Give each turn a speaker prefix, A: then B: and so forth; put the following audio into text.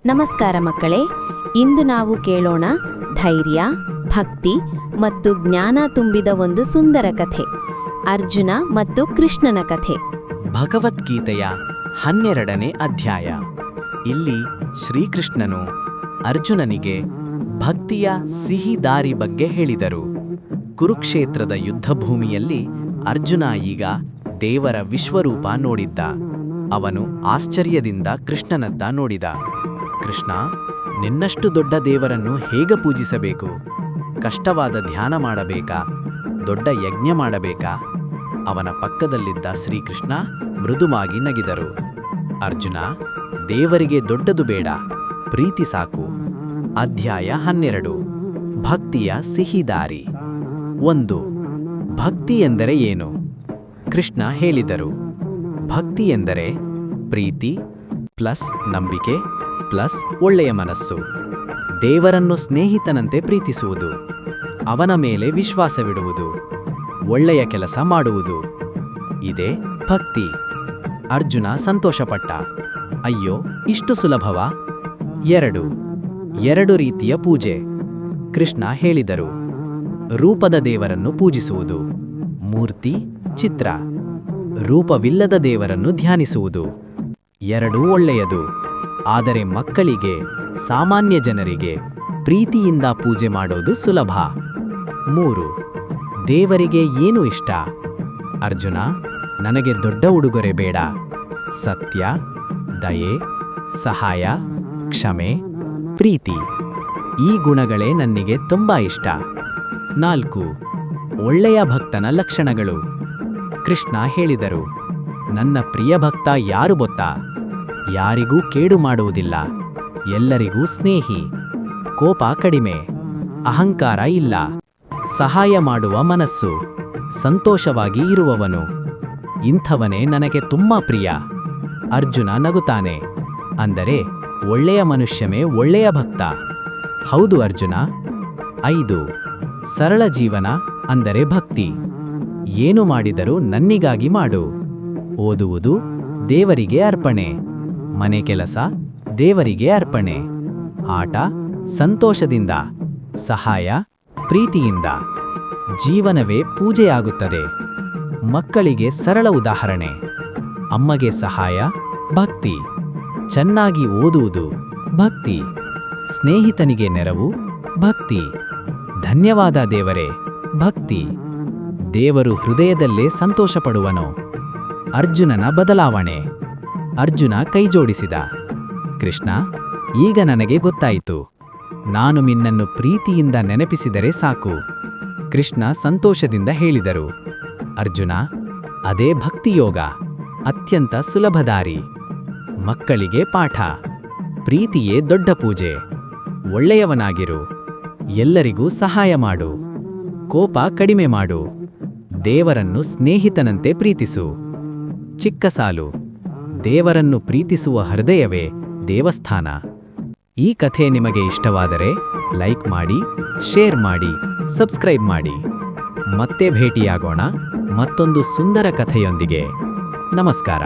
A: ನಮಸ್ಕಾರ ಮಕ್ಕಳೇ, ಇಂದು ನಾವು ಕೇಳೋಣ ಧೈರ್ಯ, ಭಕ್ತಿ ಮತ್ತು ಜ್ಞಾನ ತುಂಬಿದ ಒಂದು ಸುಂದರ ಕಥೆ, ಅರ್ಜುನ ಮತ್ತು ಕೃಷ್ಣನ ಕಥೆ.
B: ಭಗವದ್ಗೀತೆಯ 12ನೇ ಅಧ್ಯಾಯ. ಇಲ್ಲಿ ಶ್ರೀಕೃಷ್ಣನು ಅರ್ಜುನನಿಗೆ ಭಕ್ತಿಯ ಸಿಹಿ ದಾರಿ ಬಗ್ಗೆ ಹೇಳಿದರು. ಕುರುಕ್ಷೇತ್ರದ ಯುದ್ಧಭೂಮಿಯಲ್ಲಿ ಅರ್ಜುನ ಈಗ ದೇವರ ವಿಶ್ವರೂಪ ನೋಡಿದ್ದ. ಅವನು ಆಶ್ಚರ್ಯದಿಂದ ಕೃಷ್ಣನತ್ತ ನೋಡಿದ. ಕೃಷ್ಣ, ನಿನ್ನಷ್ಟು ದೊಡ್ಡ ದೇವರನ್ನು ಹೇಗೆ ಪೂಜಿಸಬೇಕು? ಕಷ್ಟವಾದ ಧ್ಯಾನ ಮಾಡಬೇಕಾ? ದೊಡ್ಡ ಯಜ್ಞ ಮಾಡಬೇಕಾ? ಅವನ ಪಕ್ಕದಲ್ಲಿದ್ದ ಶ್ರೀಕೃಷ್ಣ ಮೃದುವಾಗಿ ನಗಿದರು. ಅರ್ಜುನ, ದೇವರಿಗೆ ದೊಡ್ಡದು ಬೇಡ, ಪ್ರೀತಿ ಸಾಕು. ಅಧ್ಯಾಯ 12. ಭಕ್ತಿಯ ಸಿಹಿದಾರಿ. 1. ಭಕ್ತಿ ಎಂದರೆ ಏನು? ಕೃಷ್ಣ ಹೇಳಿದರು. ಭಕ್ತಿ ಎಂದರೆ ಪ್ರೀತಿ ಪ್ಲಸ್ ನಂಬಿಕೆ ಪ್ಲಸ್ ಒಳ್ಳೆಯ ಮನಸ್ಸು. ದೇವರನ್ನು ಸ್ನೇಹಿತನಂತೆ ಪ್ರೀತಿಸುವುದು, ಅವನ ಮೇಲೆ ವಿಶ್ವಾಸವಿಡುವುದು, ಒಳ್ಳೆಯ ಕೆಲಸ ಮಾಡುವುದು, ಇದೇ ಭಕ್ತಿ. ಅರ್ಜುನ ಸಂತೋಷಪಟ್ಟ. ಅಯ್ಯೋ, ಇಷ್ಟು ಸುಲಭವಾ? 2 ರೀತಿಯ ಪೂಜೆ. ಕೃಷ್ಣ ಹೇಳಿದರು. ರೂಪದ ದೇವರನ್ನು ಪೂಜಿಸುವುದು, ಮೂರ್ತಿ, ಚಿತ್ರ. ರೂಪವಿಲ್ಲದ ದೇವರನ್ನು ಧ್ಯಾನಿಸುವುದು. 2 ಒಳ್ಳೆಯದು. ಆದರೆ ಮಕ್ಕಳಿಗೆ, ಸಾಮಾನ್ಯ ಜನರಿಗೆ ಪ್ರೀತಿಯಿಂದ ಪೂಜೆ ಮಾಡೋದು ಸುಲಭ. 3. ದೇವರಿಗೆ ಏನು ಇಷ್ಟ? ಅರ್ಜುನ, ನನಗೆ ದೊಡ್ಡ ಉಡುಗೊರೆ ಬೇಡ. ಸತ್ಯ, ದಯೆ, ಸಹಾಯ, ಕ್ಷಮೆ, ಪ್ರೀತಿ, ಈ ಗುಣಗಳೇ ನನಗೆ ತುಂಬಾ ಇಷ್ಟ. 4. ಒಳ್ಳೆಯ ಭಕ್ತನ ಲಕ್ಷಣಗಳು. ಕೃಷ್ಣ ಹೇಳಿದರು. ನನ್ನ ಪ್ರಿಯ ಭಕ್ತ ಯಾರು ಗೊತ್ತಾ? ಯಾರಿಗೂ ಕೇಡು ಮಾಡುವುದಿಲ್ಲ, ಎಲ್ಲರಿಗೂ ಸ್ನೇಹಿ, ಕೋಪ ಕಡಿಮೆ, ಅಹಂಕಾರ ಇಲ್ಲ, ಸಹಾಯ ಮಾಡುವ ಮನಸ್ಸು, ಸಂತೋಷವಾಗಿ ಇರುವವನು. ಇಂಥವನೇ ನನಗೆ ತುಂಬಾ ಪ್ರಿಯ. ಅರ್ಜುನ ನಗುತ್ತಾನೆ. ಅಂದರೆ ಒಳ್ಳೆಯ ಮನುಷ್ಯನೇ ಒಳ್ಳೆಯ ಭಕ್ತ. ಹೌದು ಅರ್ಜುನ. 5. ಸರಳ ಜೀವನ ಅಂದರೆ ಭಕ್ತಿ. ಏನು ಮಾಡಿದರೂ ನನ್ನಿಗಾಗಿ ಮಾಡು. ಓದುವುದು ದೇವರಿಗೆ ಅರ್ಪಣೆ, ಮನೆ ಕೆಲಸ ದೇವರಿಗೆ ಅರ್ಪಣೆ, ಆಟ ಸಂತೋಷದಿಂದ, ಸಹಾಯ ಪ್ರೀತಿಯಿಂದ. ಜೀವನವೇ ಪೂಜೆಯಾಗುತ್ತದೆ. ಮಕ್ಕಳಿಗೆ ಸರಳ ಉದಾಹರಣೆ. ಅಮ್ಮಗೆ ಸಹಾಯ ಭಕ್ತಿ, ಚೆನ್ನಾಗಿ ಓದುವುದು ಭಕ್ತಿ, ಸ್ನೇಹಿತನಿಗೆ ನೆರವು ಭಕ್ತಿ, ಧನ್ಯವಾದ ದೇವರೇ ಭಕ್ತಿ. ದೇವರು ಹೃದಯದಲ್ಲೇ ಸಂತೋಷಪಡುವನು. ಅರ್ಜುನನ ಬದಲಾವಣೆ. ಅರ್ಜುನ ಕೈಜೋಡಿಸಿದ. ಕೃಷ್ಣ, ಈಗ ನನಗೆ ಗೊತ್ತಾಯಿತು. ನಾನು ನಿನ್ನನ್ನು ಪ್ರೀತಿಯಿಂದ ನೆನಪಿಸಿದರೆ ಸಾಕು. ಕೃಷ್ಣ ಸಂತೋಷದಿಂದ ಹೇಳಿದರು. ಅರ್ಜುನ, ಅದೇ ಭಕ್ತಿಯೋಗ, ಅತ್ಯಂತ ಸುಲಭ ದಾರಿ. ಮಕ್ಕಳಿಗೆ ಪಾಠ. ಪ್ರೀತಿಯೇ ದೊಡ್ಡ ಪೂಜೆ. ಒಳ್ಳೆಯವನಾಗಿರು, ಎಲ್ಲರಿಗೂ ಸಹಾಯ ಮಾಡು, ಕೋಪ ಕಡಿಮೆ ಮಾಡು, ದೇವರನ್ನು ಸ್ನೇಹಿತನಂತೆ ಪ್ರೀತಿಸು. ಚಿಕ್ಕ ಸಾಲು. ದೇವರನ್ನು ಪ್ರೀತಿಸುವ ಹೃದಯವೇ ದೇವಸ್ಥಾನ. ಈ ಕಥೆ ನಿಮಗೆ ಇಷ್ಟವಾದರೆ ಲೈಕ್ ಮಾಡಿ, ಶೇರ್ ಮಾಡಿ, ಸಬ್ಸ್ಕ್ರೈಬ್ ಮಾಡಿ. ಮತ್ತೆ ಭೇಟಿಯಾಗೋಣ ಮತ್ತೊಂದು ಸುಂದರ ಕಥೆಯೊಂದಿಗೆ. ನಮಸ್ಕಾರ.